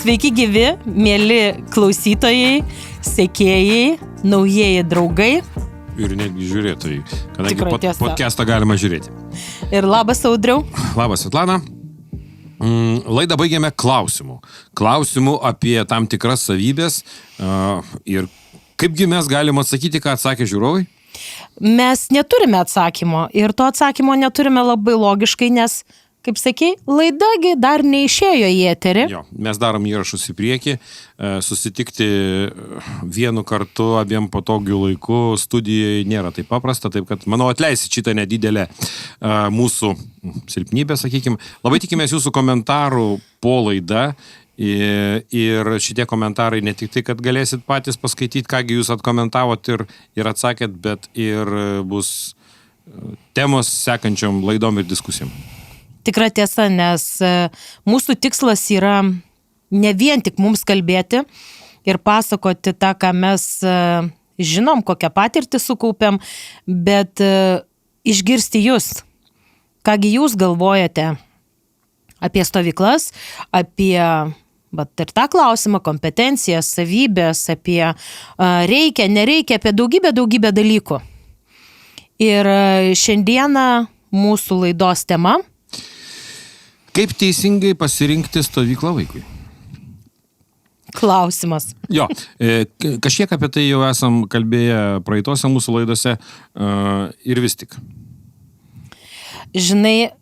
Sveiki gyvi, mėly klausytojai, sekėjai, naujieji draugai. Ir netgi žiūrėtojai, kadangi Tikrai tiesa. podcastą galima žiūrėti. Ir labas, Audriau. Labas, Svetlana. Laidą baigėme klausimų. Klausimų apie tam tikras savybės ir kaipgi mes galim atsakyti, ką atsakė žiūrovai? Mes neturime atsakymo ir to atsakymo neturime labai logiškai, nes, kaip sakei, laidagi dar neišėjo į eterį. Jo, mes darom įrašus į priekį, susitikti vienu kartu abiem patogiu laiku studijoje nėra taip paprasta, taip kad, manau, atleisit šitą nedidelę mūsų silpnybę, sakykim. Labai tikimės jūsų komentarų po laidą ir šitie komentarai ne tik tai, kad galėsit patys paskaityti, kągi jūs atkomentavot ir atsakėt, bet ir bus temos sekančiom laidom ir diskusijom. Tikra tiesa, nes mūsų tikslas yra ne vien tik mums kalbėti ir pasakoti tą, ką mes žinom, kokią patirtį sukaupėm, bet išgirsti jūs, kągi jūs galvojate apie stovyklas, apie ir tą klausimą, kompetencijas, savybės, apie reikia, nereikia, apie daugybę dalykų. Ir šiandieną mūsų laidos tema. Kaip teisingai pasirinkti stovyklą vaikui? Klausimas. Jo, kažkiek apie tai jau esam kalbėję praeitose mūsų laidose ir vis tik. Žinai,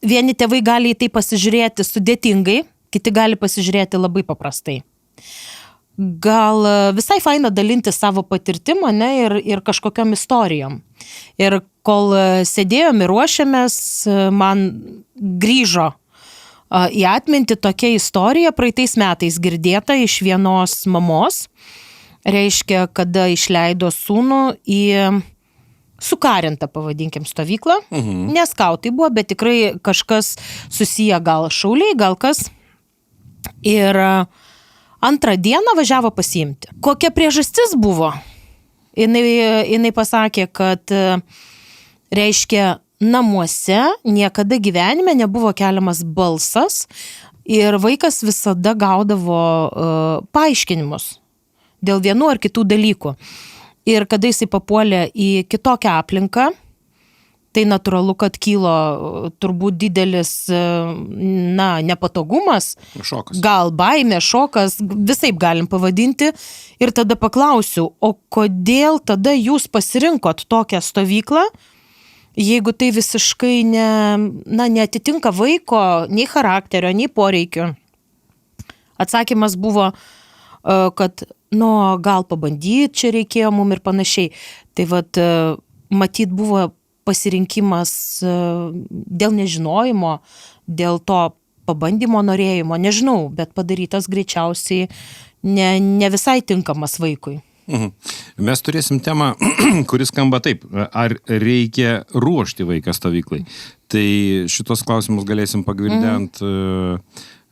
vieni tėvai gali į tai pasižiūrėti sudėtingai, kiti gali pasižiūrėti labai paprastai. Gal visai faina dalinti savo patirtimą, ne, ir kažkokiom istorijom. Ir kol sėdėjom ir ruošiamės, man grįžo į atmintį tokia istorija praeitais metais girdėta iš vienos mamos. Reiškia, kada išleido sūnų į sukarintą, pavadinkim, stovyklą. Ne skautai buvo, bet tikrai kažkas susiję, gal šauliai, gal kas. Ir antrą dieną važiavo pasiimti. Kokia priežastis buvo? Jinai pasakė, kad reiškia, namuose niekada gyvenime nebuvo keliamas balsas ir vaikas visada gaudavo paaiškinimus dėl vienų ar kitų dalykų. Ir kada jisai papuolė į kitokią aplinką, tai natūralu, kad kilo turbūt didelis, nepatogumas. Šokas. Gal baimė, šokas, visaip galim pavadinti. Ir tada paklausiu, o kodėl tada jūs pasirinkot tokią stovyklą, jeigu tai visiškai neatitinka vaiko nei charakterio, nei poreikių? Atsakymas buvo, kad, gal pabandyti, čia reikėjo mum ir panašiai. Tai matyt buvo pasirinkimas dėl nežinojimo, dėl to pabandymo norėjimo, nežinau, bet padarytas greičiausiai ne visai tinkamas vaikui. Mes turėsim temą, kuris skamba taip, ar reikia ruošti vaiką stovyklai. Tai šitos klausimus galėsim pagvildent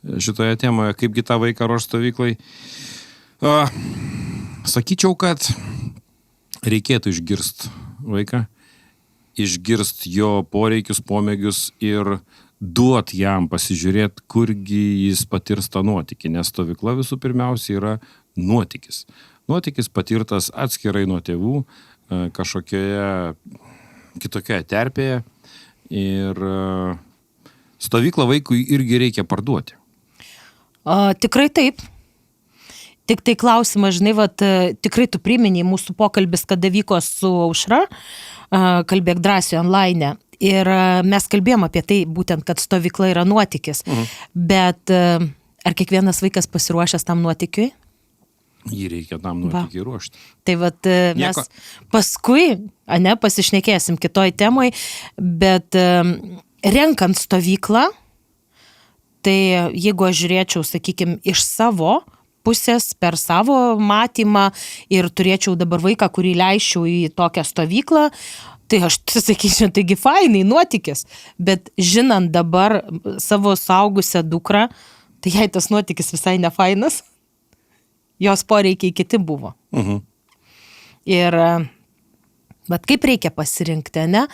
šitoje temoje, kaipgi tą vaiką ruošti stovyklai. Sakyčiau, kad reikėtų išgirsti vaiką, išgirst jo poreikius, pomėgius ir duot jam pasižiūrėti, kurgi jis patirs tą nuotykį, nes stovykla visų pirmiausia yra nuotykis. Nuotykis patirtas atskirai nuo tėvų, kažkokioje kitokioje terpėje ir stovyklą vaikui irgi reikia parduoti. Tikrai taip. Tik tai klausimas, žinai, tikrai tu priminei mūsų pokalbis, kada vyko su Aušra, kalbėk drąsiai online. Ir mes kalbėjom apie tai būtent, kad stovykla yra nuotykis. Bet ar kiekvienas vaikas pasiruošęs tam nuotykiui? Jį reikia tam nuotykiui ruošti. Tai mes paskui, pasišnekėsim kitoj temoj, bet renkant stovyklą, tai jeigu aš žiūrėčiau, sakykime, iš savo pusės per savo matymą ir turėčiau dabar vaiką, kurį leisčiau į tokią stovyklą, tai aš sakyčiau, taigi fainai, nuotykis. Bet žinant dabar savo suaugusią dukrą, tai jai tas nuotykis visai nefainas. Jos poreikiai kiti buvo. Ir Bet kaip reikia pasirinkti, ne?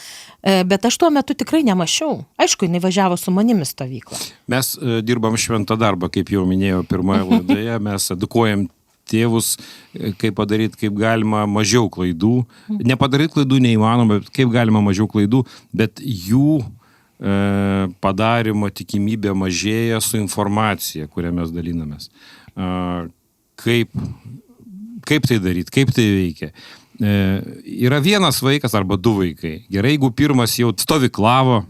Bet aš tuo metu tikrai nemašiau. Aišku, jinai važiavo su manimi stovyklą. Mes dirbam šventą darbą, kaip jau minėjau pirmoje laidoje, mes edukuojam tėvus, kaip padaryti, kaip galima mažiau klaidų. Nepadaryti klaidų neįmanoma, bet kaip galima mažiau klaidų, bet jų padarimo tikimybė mažėja su informacija, kurią mes dalinamės. Kaip tai daryti, kaip tai veikia. Yra vienas vaikas arba du vaikai. Gerai, jeigu pirmas jau stovyklavo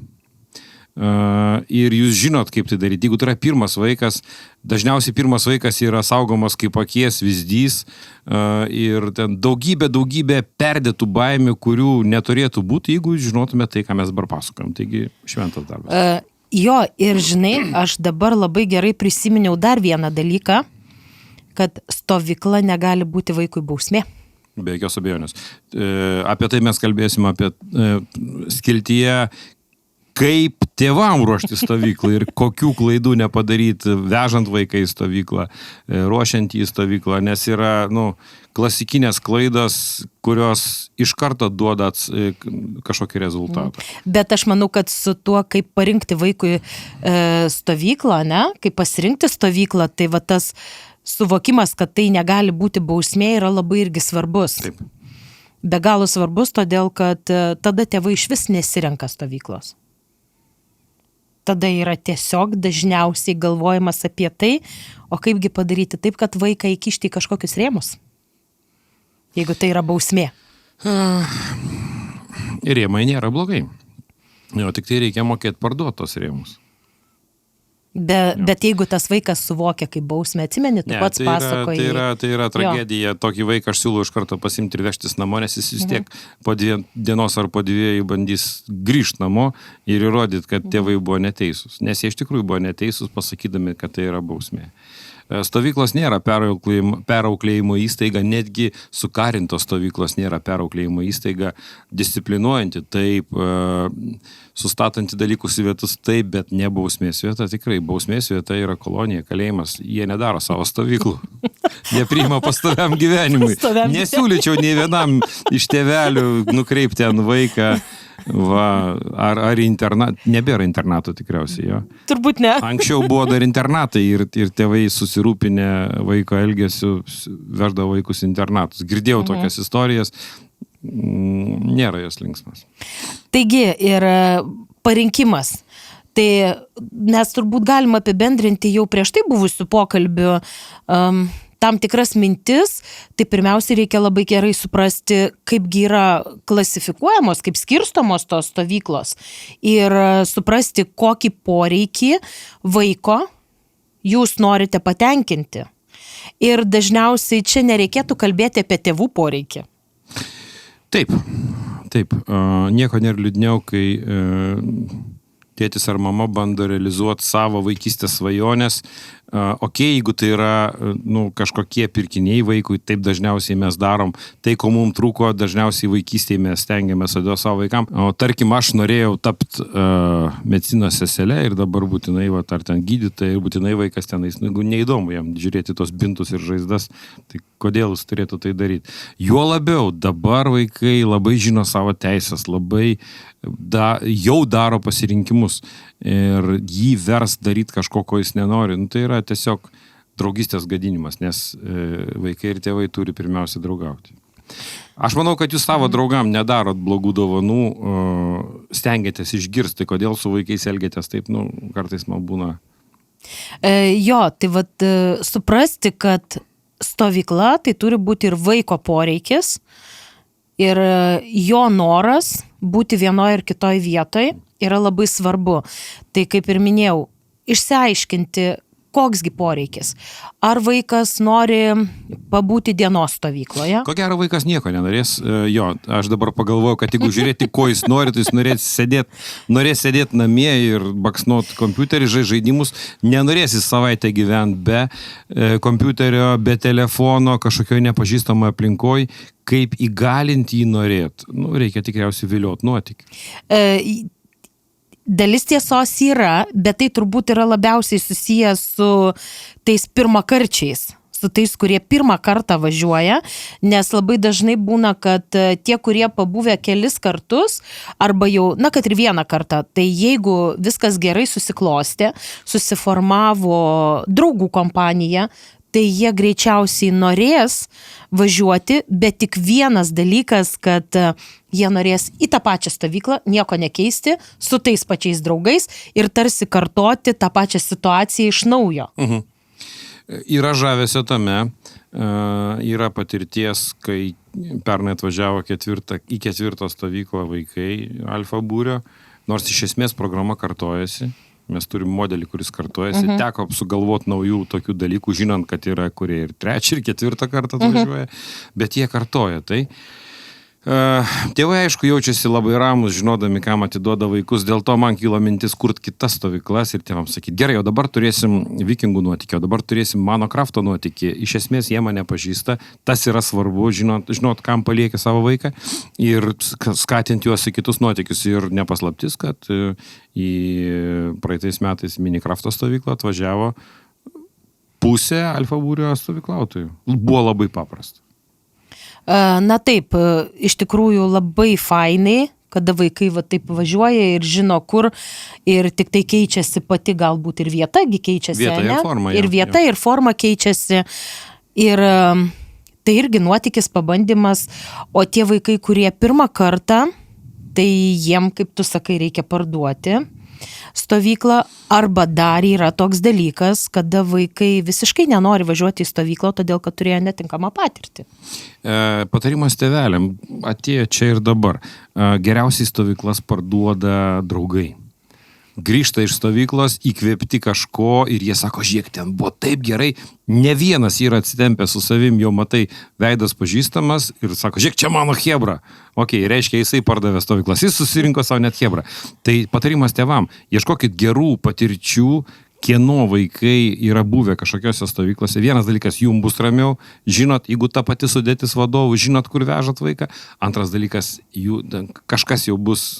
ir jūs žinot, kaip tai daryti. Jeigu tai yra pirmas vaikas, dažniausiai pirmas vaikas yra saugomas kaip akies vyzdys ir ten daugybė perdėtų baimių, kurių neturėtų būti, jeigu žinotume tai, ką mes dabar pasakojam. Taigi šventas darbas. Jo, ir žinai, aš dabar labai gerai prisiminiau dar vieną dalyką, kad stovykla negali būti vaikui bausmė. Be jokios abejonės. Apie tai mes kalbėsime apie skiltyje, kaip tėvam ruošti stovyklą ir kokių klaidų nepadaryti, vežant vaiką į stovyklą, ruošiant į stovyklą, nes yra klasikinės klaidos, kurios iš karto duoda kažkokį rezultatą. Bet aš manau, kad su tuo, kaip parinkti vaikui stovyklą, ne? Kaip pasirinkti stovyklą, tai va tas suvokimas, kad tai negali būti bausmė, yra labai irgi svarbus. Taip. Be galo svarbus, todėl kad tada tėvai iš vis nesirenka stovyklos. Tada yra tiesiog dažniausiai galvojimas apie tai, o kaipgi padaryti taip, kad vaiką įkišti į kažkokius rėmus, jeigu tai yra bausmė. Rėmai nėra blogai. Jo, tik tai reikia mokėti parduoti tos rėmus. Bet jeigu tas vaikas suvokia kaip bausmę, atsimeni, tu pats pasakoji. Tai yra tragedija. Tokį vaiką aš siūlau iš karto pasimti ir vežtis namo, nes jis vis tiek po dienos ar po dviejų bandys grįžti namo ir įrodyti, kad tėvai buvo neteisūs. Nes jie iš tikrųjų buvo neteisūs, pasakydami, kad tai yra bausmė. Stovyklos nėra perauklėjimo įstaiga, netgi sukarintos stovyklos nėra perauklėjimo įstaiga, disciplinuojanti taip, sustatanti dalykus į vietus taip, bet ne bausmės vieta. Tikrai, bausmės vieta yra kolonija, kalėjimas. Jie nedaro savo stovyklų. Jie priima pastoviam gyvenimui. Nesiūlyčiau nei vienam iš tėvelių nukreipti ant vaiką. Ar internat, nebėra internato tikriausiai, jo. Turbūt ne. Anksčiau buvo dar internatai ir tėvai susirūpinę vaiko elgesiu, veždavo vaikus internatus. Girdėjau tokias istorijas, nėra jos linksmas. Taigi, ir parinkimas. Tai mes turbūt galime apibendrinti jau prieš tai buvusių pokalbių tam tikras mintis, tai pirmiausia reikia labai gerai suprasti, kaipgi yra klasifikuojamos, kaip skirstomos tos stovyklos ir suprasti, kokį poreikį vaiko jūs norite patenkinti. Ir dažniausiai čia nereikėtų kalbėti apie tėvų poreikį. Taip. Nieko nėra liūdniau, kai tėtis ar mama bando realizuoti savo vaikystės svajonės. Jeigu tai yra kažkokie pirkiniai vaikui, taip dažniausiai mes darom. Tai, ko mums trūko, dažniausiai vaikystėje mes stengiamės atiduoti savo vaikam. Tarkim, aš norėjau tapti medicinos seselė ir dabar būtinai, ar ten gydytoja, ir būtinai vaikas tenais, neįdomu jam žiūrėti tos bintus ir žaizdas, tai kodėl jis turėtų tai daryti. Juo labiau, dabar vaikai labai žino savo teisės, labai jau daro pasirinkimus ir jį vers daryti kažko, ko jis nenori. Tai yra tiesiog draugystės gadinimas, nes vaikai ir tėvai turi pirmiausia draugauti. Aš manau, kad jūs savo draugam nedarot blogų dovanų, stengiatės išgirsti, kodėl su vaikais elgiatės taip, kartais man būna. Jo, tai suprasti, kad stovykla tai turi būti ir vaiko poreikis, ir jo noras būti vienoje ir kitoje vietoje yra labai svarbu. Tai kaip ir minėjau, išsiaiškinti, koksgi poreikis. Ar vaikas nori pabūti dienos stovykloje? Ko gero vaikas nieko nenorės. Aš dabar pagalvoju, kad jeigu žiūrėti, ko jis nori, tai jis norės sėdėti namie ir baksnuoti kompiuterį, žaidimus. Nenorės jis savaitę gyventi be kompiuterio, be telefono, kažkokioje nepažįstamoje aplinkoje. Kaip įgalinti jį norėt? Reikia tikriausiai vilioti nuotykį. Dalis tiesos yra, bet tai turbūt yra labiausiai susijęs su tais pirmakarčiais su tais, kurie pirmą kartą važiuoja, nes labai dažnai būna, kad tie, kurie pabuvę kelis kartus, arba jau, kad ir vieną kartą, tai jeigu viskas gerai susiklostė, susiformavo draugų kompanija, tai jie greičiausiai norės važiuoti, bet tik vienas dalykas, kad jie norės į tą pačią stovyklą, nieko nekeisti, su tais pačiais draugais ir tarsi kartoti tą pačią situaciją iš naujo. Yra žavesio tame, yra patirties, kai pernai atvažiavo į ketvirtą stovyklą vaikai Alfa būrio, nors iš esmės programa kartojasi. Mes turim modelį, kuris kartojasi. Teko sugalvoti naujų tokių dalykų, žinant, kad yra, kurie ir trečią, ir ketvirtą kartą atvažiuoja, bet jie kartoja. Tai tėvai, aišku, jaučiasi labai ramus, žinodami, kam atiduoda vaikus. Dėl to man kilo mintis kurti kitas stovyklas ir tėvams sakyti, gerai, o dabar turėsim vikingų nuotykį, o dabar turėsim mano krafto nuotykį. Iš esmės jie mane pažįsta, tas yra svarbu, žinot, kam paliekė savo vaiką ir skatinti juos į kitus nuotykius. Ir nepaslaptis, kad į praeitais metais minikrafto stovyklą atvažiavo pusė Alfa būrio stovyklautojų. Buvo labai paprasta. Na taip, iš tikrųjų labai fainai, kada vaikai taip važiuoja ir žino kur ir tik tai keičiasi pati galbūt ir vieta, keičiasi, vieta ir forma, ir vieta ir forma keičiasi ir tai irgi nuotykis, pabandymas, o tie vaikai, kurie pirmą kartą, tai jiem, kaip tu sakai, reikia parduoti stovyklą, arba dar yra toks dalykas, kada vaikai visiškai nenori važiuoti į stovyklą, todėl, kad turėjo netinkamą patirtį. Patarimas tėveliam, atėjo čia ir dabar. Geriausiai stovyklas parduoda draugai. Grįžta iš stovyklos, įkvėpti kažko ir jie sako, žiūrėk, ten buvo taip gerai, ne vienas yra atsitempęs su savim, jau matai, veidas pažįstamas ir sako, žiūrėk, čia mano chebra. Reiškia, jisai pardavė stovyklas, jis susirinko savo net chebra. Tai patarimas tėvam, ieškokit gerų patirčių, kieno vaikai yra buvę kažkokiose stovyklose. Vienas dalykas, jums bus ramiau, žinot, jeigu ta pati sudėtis vadovų, žinot, kur vežat vaiką. Antras dalykas, kažkas jau bus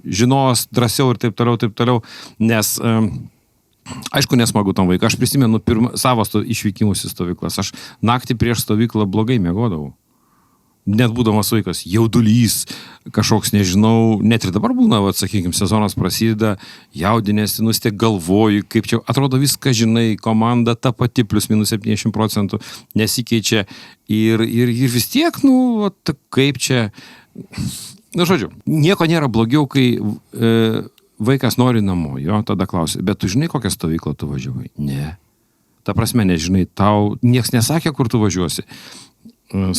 žinos drąsiau ir taip toliau, nes aišku nesmagu tam vaiką. Aš prisimenu savo išvykimus į stovyklas. Aš naktį prieš stovyklą blogai miegodavau. Net būdamas vaikas, jaudulys, kažkoks, nežinau, net ir dabar būna, sakykime, sezonas prasideda, jaudinėsi, tiek galvoju, kaip čia, atrodo viską žinai, komanda ta pati, plus minus 70% nesikeičia ir vis tiek, kaip čia... Žodžiu, nieko nėra blogiau, kai vaikas nori namo, jo, tada klausia, bet tu žinai, kokią stovyklą tu važiavai? Ne. Ta prasme, nežinai, tau nieks nesakė, kur tu važiuosi.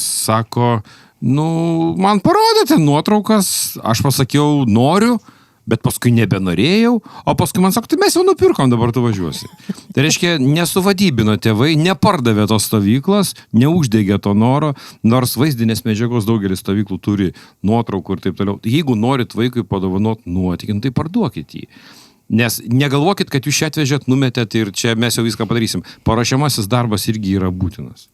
Sako, man parodėte nuotraukas, aš pasakiau, noriu, bet paskui nebenorėjau, o paskui man sako, tai mes jau nupirkom, dabar tu važiuosi. Tai reiškia, nesuvadybino tėvai, nepardavė tos stovyklos, neuždegė to noro, nors vaizdinės medžiagos daugelis stovyklų turi nuotraukų ir taip toliau. Jeigu norit vaikui padovanot nuotykį, tai parduokit jį. Nes negalvokit, kad jūs čia atvežėt, numetėt ir čia mes jau viską padarysim. Paruošiamasis darbas irgi yra būtinas.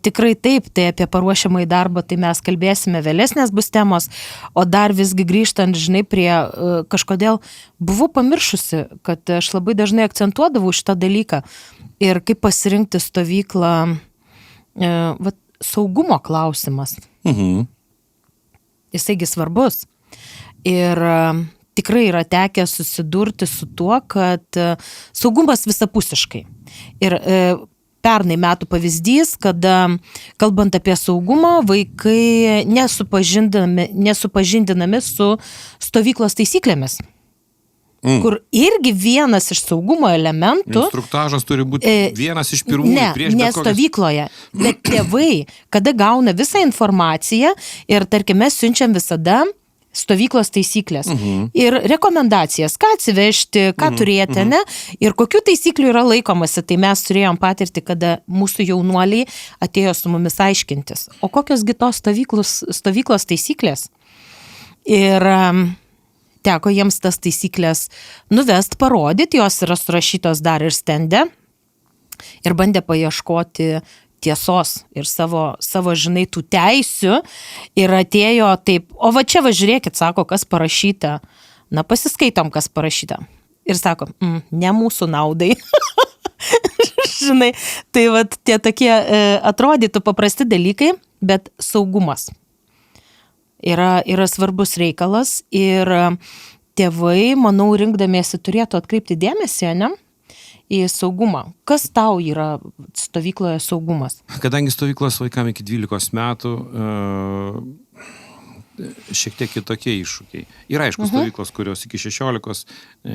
Tikrai taip, tai apie paruošiamąjį darbą tai mes kalbėsime, vėlesnės bus temos, o dar visgi grįžtant, žinai, prie kažkodėl buvau pamiršusi, kad aš labai dažnai akcentuodavau šitą dalyką ir kaip pasirinkti stovyklą, saugumo klausimas. Jisaigi svarbus. Ir tikrai yra tekę susidurti su tuo, kad saugumas visapusiškai. Ir pernai metų pavyzdys, kada, kalbant apie saugumą, vaikai nesupažindinami su stovyklos taisyklėmis. Kur irgi vienas iš saugumo elementų... Instruktažas turi būti vienas iš pirmųjų prieš bet kokias... stovykloje, bet tėvai, kada gauna visą informaciją ir, tarkim, mes siunčiam visada stovyklos taisyklės ir rekomendacijas, ką atsivežti, ką turėti, ne? Ir kokių taisyklių yra laikomasi. Tai mes turėjom patirti, kada mūsų jaunuoliai atėjo su mumis aiškintis. O kokios tos stovyklos taisyklės? Ir teko jiems tas taisyklės nuvest, parodyti, jos yra surašytos dar ir stende ir bandė paieškoti tiesos ir savo žinai, tų teisių ir atėjo taip, o va čia žiūrėkit, sako, kas parašyta. Pasiskaitom, kas parašyta. Ir sako, ne mūsų naudai. žinai, tai vat tie tokie atrodytų paprasti dalykai, bet saugumas yra svarbus reikalas ir tėvai, manau, rinkdamiesi turėtų atkreipti dėmesį, ne, į saugumą. Kas tau yra stovykloje saugumas? Kadangi stovyklos vaikam iki 12 metų, šiek tiek kitokie iššūkiai. Ir aišku, stovyklos, kurios iki 16,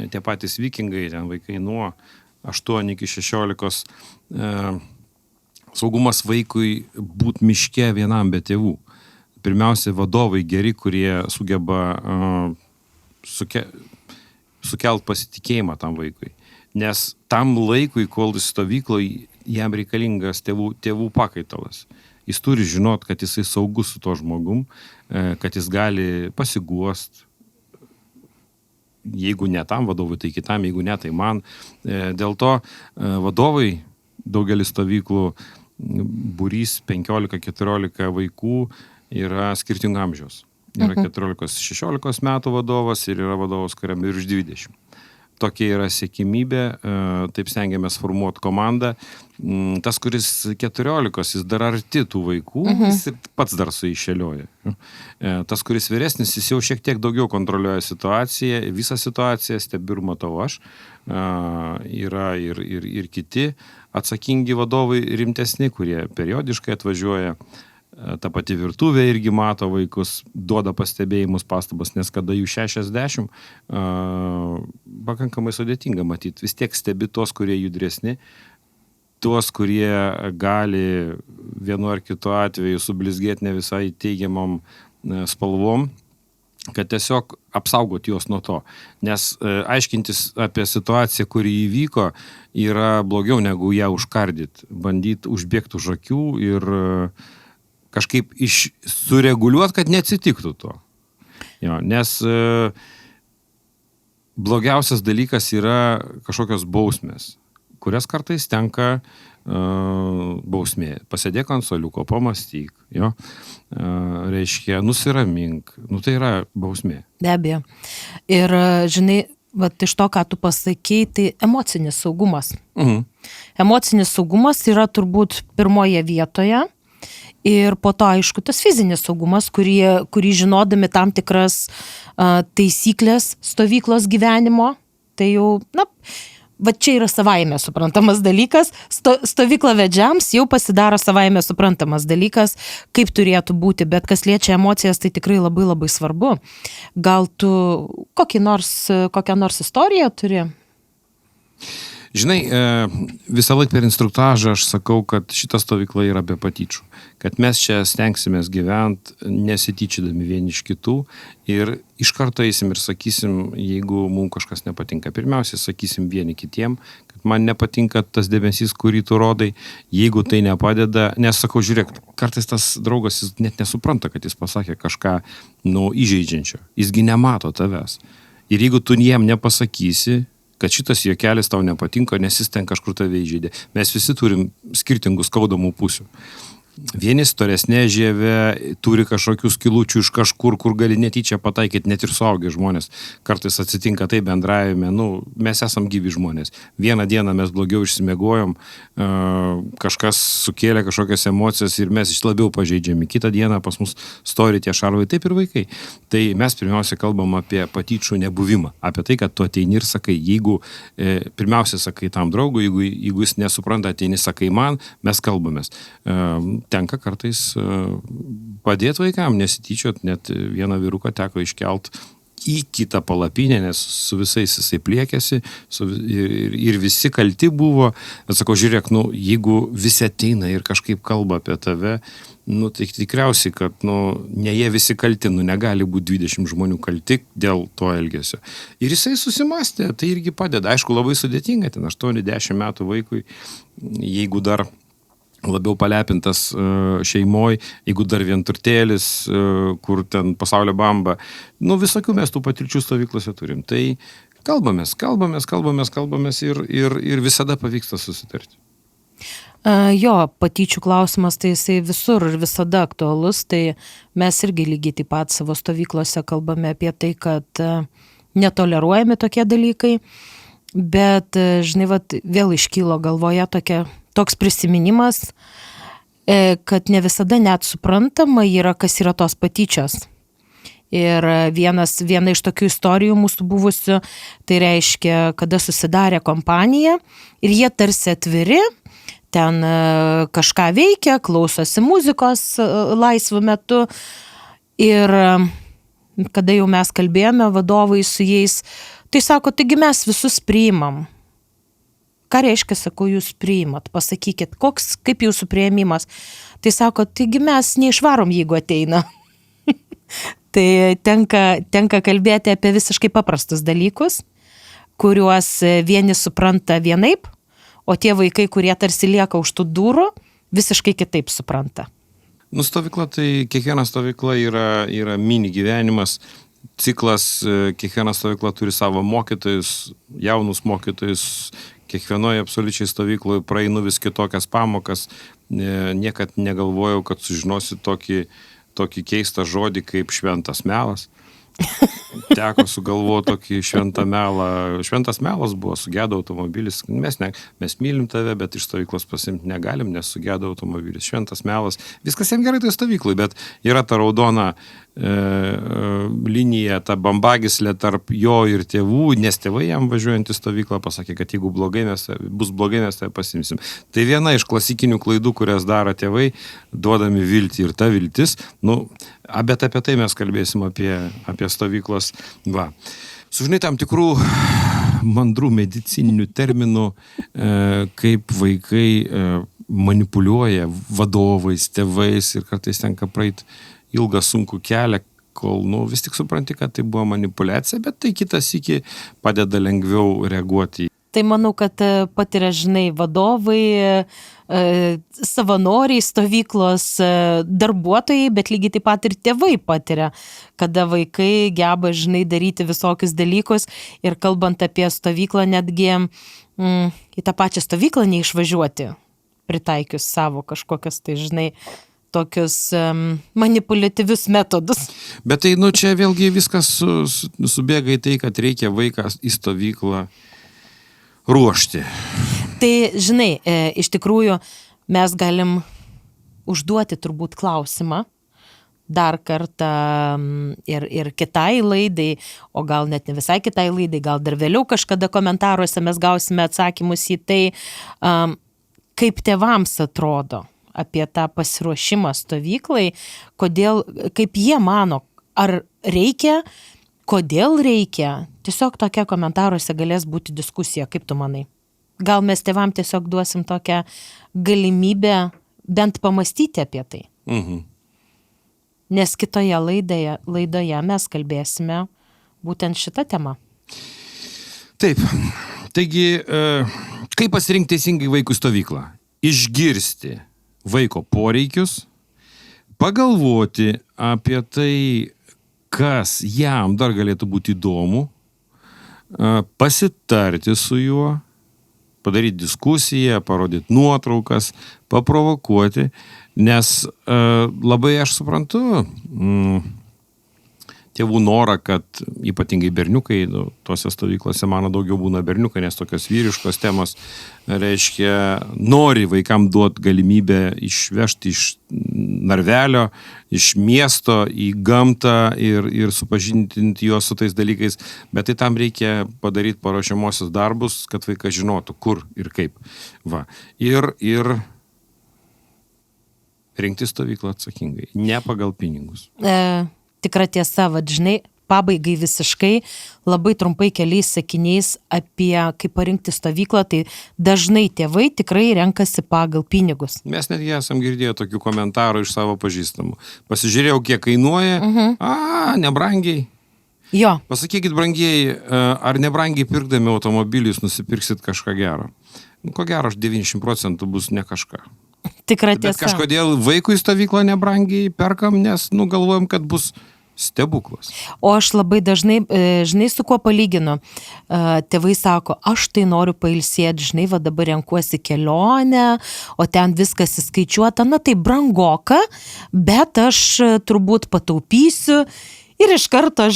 tie patys vikingai, ten vaikai nuo 8 iki 16, saugumas vaikui būt miške vienam be tėvų. Pirmiausia, vadovai geri, kurie sugeba sukelt pasitikėjimą tam vaikui. Nes tam laikui, kol jis stovykloje, jam reikalingas tėvų pakaitalas. Jis turi žinot, kad jisai saugus su to žmogum, kad jis gali pasiguost. Jeigu ne tam vadovui, tai kitam, jeigu ne, tai man. Dėl to vadovai daugelis stovyklų būrys 15-14 vaikų yra skirtingų amžiaus. Yra 14-16 metų vadovas ir yra vadovas, kuriam virš 20. Tokia yra siekimybė, taip stengiamės formuoti komandą. Tas, kuris 14, jis dar arti tų vaikų, jis pats dar suišėlioja. Tas, kuris vyresnis, jis jau šiek tiek daugiau kontroliuoja situaciją, visą situaciją stebiu ir matau aš. Yra ir kiti atsakingi vadovai rimtesni, kurie periodiškai atvažiuoja. Ta pati virtuvė irgi mato vaikus, duoda pastebėjimus, pastabas, nes kada jų 60, pakankamai sudėtinga matyti. Vis tiek stebi tuos, kurie judresni, tuos, kurie gali vienu ar kitu atveju sublizgėti ne visai teigiamom spalvom, kad tiesiog apsaugoti juos nuo to. Nes aiškintis apie situaciją, kuri įvyko, yra blogiau negu ją užkardyti, bandyti užbėgti už akių ir kažkaip sureguliuoti, kad neatsitiktų to. Jo, nes blogiausias dalykas yra kažkokios bausmės, kurias kartais tenka bausmė. Pasėdėk ant suoliuko, pamastyk, jo, reiškia, nusiramink. Tai yra bausmė. Be abejo. Ir, žinai, vat iš to, ką tu pasakei, tai emocinis saugumas. Emocinis saugumas yra turbūt pirmoje vietoje. Ir po to, aišku, tas fizinis saugumas, kurį žinodami tam tikras taisyklės stovyklos gyvenimo, tai jau, va čia yra savaime suprantamas dalykas, stovyklavedžiams jau pasidaro savaime suprantamas dalykas, kaip turėtų būti, bet kas liečia emocijas, tai tikrai labai labai svarbu. Gal tu kokią nors istoriją turi? Žinai, visą laiką per instruktažą aš sakau, kad šita stovykla yra be patyčių. Kad mes čia stengsimės gyventi, nesityčydami vieni iš kitų ir iš karto eisim ir sakysim, jeigu mums kažkas nepatinka. Pirmiausia, sakysim vieni kitiem, kad man nepatinka tas dėmesys, kurį tu rodai, jeigu tai nepadeda. Nes sakau, žiūrėk, kartais tas draugas jis net nesupranta, kad jis pasakė kažką įžeidžiančio. Jisgi nemato tavęs. Ir jeigu tu jiem nepasakysi, kad šitas juokelis tau nepatinka, nes jis ten kažkur tave įžeidė. Mes visi turim skirtingų skaudamų pusių. Vieni storesnė žievė turi kažkokių skilučių iš kažkur, kur gali netyčia pataikyti, net ir suaugę žmonės. Kartais atsitinka tai bendravime, mes esam gyvi žmonės. Vieną dieną mes blogiau išsimiegojom, kažkas sukėlė kažkokias emocijas ir mes labiau pažeidžiami. Kitą dieną pas mus stovi tie šarvai, taip ir vaikai. Tai mes pirmiausia kalbam apie patyčių nebuvimą, apie tai, kad tu ateini ir sakai, jeigu pirmiausia sakai tam draugui, jeigu jis nesupranta, ateini sakai man, mes kalbamės. Tenka kartais padėti vaikam, nesityčiot, net vieną vyruką teko iškelt į kitą palapinę, nes su visais jisai pliekėsi ir visi kalti buvo. Atsakau, žiūrėk, jeigu visi ateina ir kažkaip kalba apie tave, tai tikriausiai, kad ne jie visi kalti, negali būti 20 žmonių kalti dėl to elgesio. Ir jisai susimastė, tai irgi padeda. Aišku, labai sudėtinga, ten 8-10 metų vaikui, jeigu dar labiau palepintas šeimoj, jeigu dar vienturtėlis, kur ten pasaulio bamba. Visokių mes tų patirčių stovyklose turim. Tai kalbamės ir visada pavyksta susitarti. Jo, patyčių klausimas, tai jisai visur ir visada aktualus, tai mes irgi lygiai taip pat savo stovyklose kalbame apie tai, kad netoleruojami tokie dalykai, bet, žinai, vėl iškylo galvoje tokia toks prisiminimas, kad ne visada net suprantama yra, kas yra tos patyčios. Ir viena iš tokių istorijų mūsų buvusių, tai reiškia, kada susidarė kompanija ir jie tarsi atviri, ten kažką veikia, klausosi muzikos laisvu metu. Ir kada jau mes kalbėjome vadovai su jais, tai sako, taigi mes visus priimam. Ką reiškia, sakau, jūs priimat, pasakykit, kaip jūsų priėmimas. Tai sako, taigi mes neišvarom, jeigu ateina. Tai tenka kalbėti apie visiškai paprastus dalykus, kuriuos vieni supranta vienaip, o tie vaikai, kurie tarsi lieka už tų durų, visiškai kitaip supranta. Stovykla, tai kiekviena stovykla yra mini gyvenimas, ciklas, kiekviena stovykla turi savo mokytojus, jaunus mokytojus, kiekvienoje absoliučiai stovykloje praeinu vis kitokias pamokas, niekad negalvojau, kad sužinosiu tokį keistą žodį kaip šventas melas. Teko sugalvoti tokį šventą melą. Šventas melas buvo, sugedo automobilis. Mes mylim tave, bet iš stovyklos pasimti negalim, nes sugedo automobilis. Šventas melas. Viskas jam gerai tai stovyklai, bet yra ta raudona linija, ta bambagyslė tarp jo ir tėvų, nes tėvai jam važiuojant į stovyklą pasakė, kad jeigu bus blogai, mes tave pasimsim. Tai viena iš klasikinių klaidų, kurias daro tėvai, duodami viltį, ir ta viltis, bet apie tai mes kalbėsim apie stovyklos. Sužinai tam tikrų mandrų medicininių terminų, kaip vaikai manipuliuoja vadovais, tėvais, ir kartais tenka praeiti ilgą sunkų kelią, kol vis tik supranti, kad tai buvo manipulacija, bet tai kitas iki padeda lengviau reaguoti. Tai manau, kad patiria, vadovai, savanoriai, stovyklos darbuotojai, bet lygiai taip pat ir tėvai patiria, kada vaikai geba, daryti visokius dalykus, ir kalbant apie stovyklą, netgi į tą pačią stovyklą neišvažiuoti, pritaikius savo kažkokias, tai tokius manipuliatyvius metodus. Bet tai, čia vėlgi viskas subėga į tai, kad reikia vaiką į stovyklą ruošti. Tai, iš tikrųjų, mes galim užduoti turbūt klausimą dar kartą ir kitai laidai, o gal net ne visai kitai laidai, gal dar vėliau kažkada komentaruose mes gausime atsakymus į tai, kaip tėvams atrodo apie tą pasiruošimą stovyklai, kaip jie mano, ar reikia, kodėl reikia. Tiesiog tokia komentaruose galės būti diskusija, kaip tu manai. Gal mes tėvam tiesiog duosim tokią galimybę bent pamastyti apie tai. Nes kitoje laidoje mes kalbėsime būtent šitą temą. Taip. Taigi, kaip pasirinkti teisingai vaikų stovyklą? Išgirsti vaiko poreikius, pagalvoti apie tai, kas jam dar galėtų būti įdomu, pasitarti su juo, padaryti diskusiją, parodyti nuotraukas, paprovokuoti, nes labai aš suprantu tėvų norą, kad ypatingai berniukai, tuose stovyklose mano daugiau būna berniukai, nes tokios vyriškos temos, reiškia, nori vaikam duoti galimybę išvežti iš narvelio, iš miesto į gamtą ir supažindinti juos su tais dalykais, bet tai tam reikia padaryti paruošiamosius darbus, kad vaikas žinotų, kur ir kaip. Ir rinkti stovyklą atsakingai, ne pagal pinigus. Tikra tiesa, pabaigai visiškai, labai trumpai keliais sakiniais apie kaip parinkti stovyklą, tai dažnai tėvai tikrai renkasi pagal pinigus. Mes netgi esam girdėję tokių komentarų iš savo pažįstamų. Pasižiūrėjau, kiek kainuoja, nebrangiai. Jo. Pasakykit, brangieji, ar nebrangiai pirkdami automobilį jūs nusipirksit kažką gero? Ko gero, 90% bus ne kažką. Tikra tiesa. Bet kažkodėl vaikų į stovyklą nebrangiai perkam, nes galvojam, kad bus stebuklas. O aš labai dažnai, su kuo palyginu. Tėvai sako, aš tai noriu pailsėti, dabar renkuosi kelionę, o ten viskas įskaičiuota, tai brangoka, bet aš turbūt pataupysiu ir iš karto,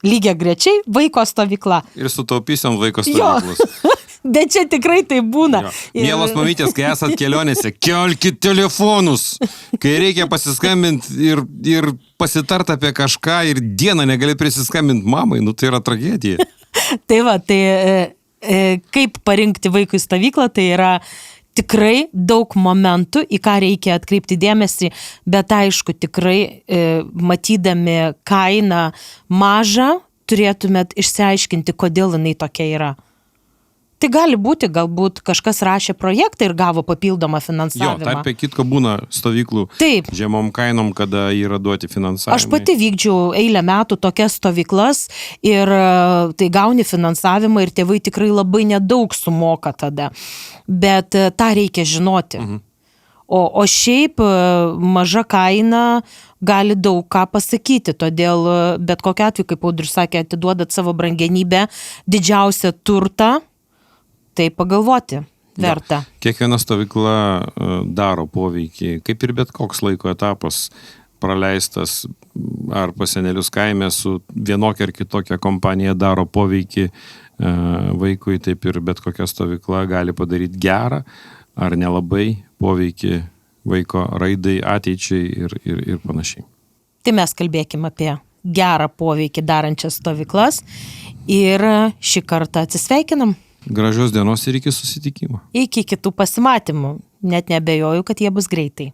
lygiai grečiai vaiko stovykla. Ir sutaupysiam vaiko stovyklos. Bet čia tikrai tai būna. Mielos mamytės, kai esat kelionėse, kelkit telefonus, kai reikia pasiskambinti ir pasitart apie kažką ir dieną negali prisiskambinti mamai, tai yra tragedija. Tai va, kaip parinkti vaikui stovyklą, tai yra tikrai daug momentų, į ką reikia atkreipti dėmesį, bet aišku, tikrai matydami kainą mažą, turėtumėt išsiaiškinti, kodėl jinai tokia yra. Tai gali būti, galbūt kažkas rašė projektą ir gavo papildomą finansavimą. Tarp kitko būna stovyklų žemom kainom, kada yra duoti finansavimą. Aš pati vykdžiau eilę metų tokias stovyklas ir tai gauni finansavimą ir tėvai tikrai labai nedaug sumoka tada. Bet tą reikia žinoti. O šiaip maža kaina gali daug ką pasakyti, todėl bet kokiu atveju, kaip Audrius sakė, atiduodat savo brangenybę, didžiausią turtą, tai pagalvoti verta. Kiekviena stovykla daro poveikį, kaip ir bet koks laiko etapas praleistas ar pas senelius kaime su vienokia ar kitokia kompanija daro poveikį vaikui, taip ir bet kokia stovykla gali padaryti gerą ar nelabai poveikį vaiko raidai, ateičiai ir panašiai. Tai mes kalbėkime apie gerą poveikį darančias stovyklas ir šį kartą atsisveikinam. Gražios dienos ir iki susitikimo. Iki kitų pasimatymų. Net neabejoju, kad jie bus greitai.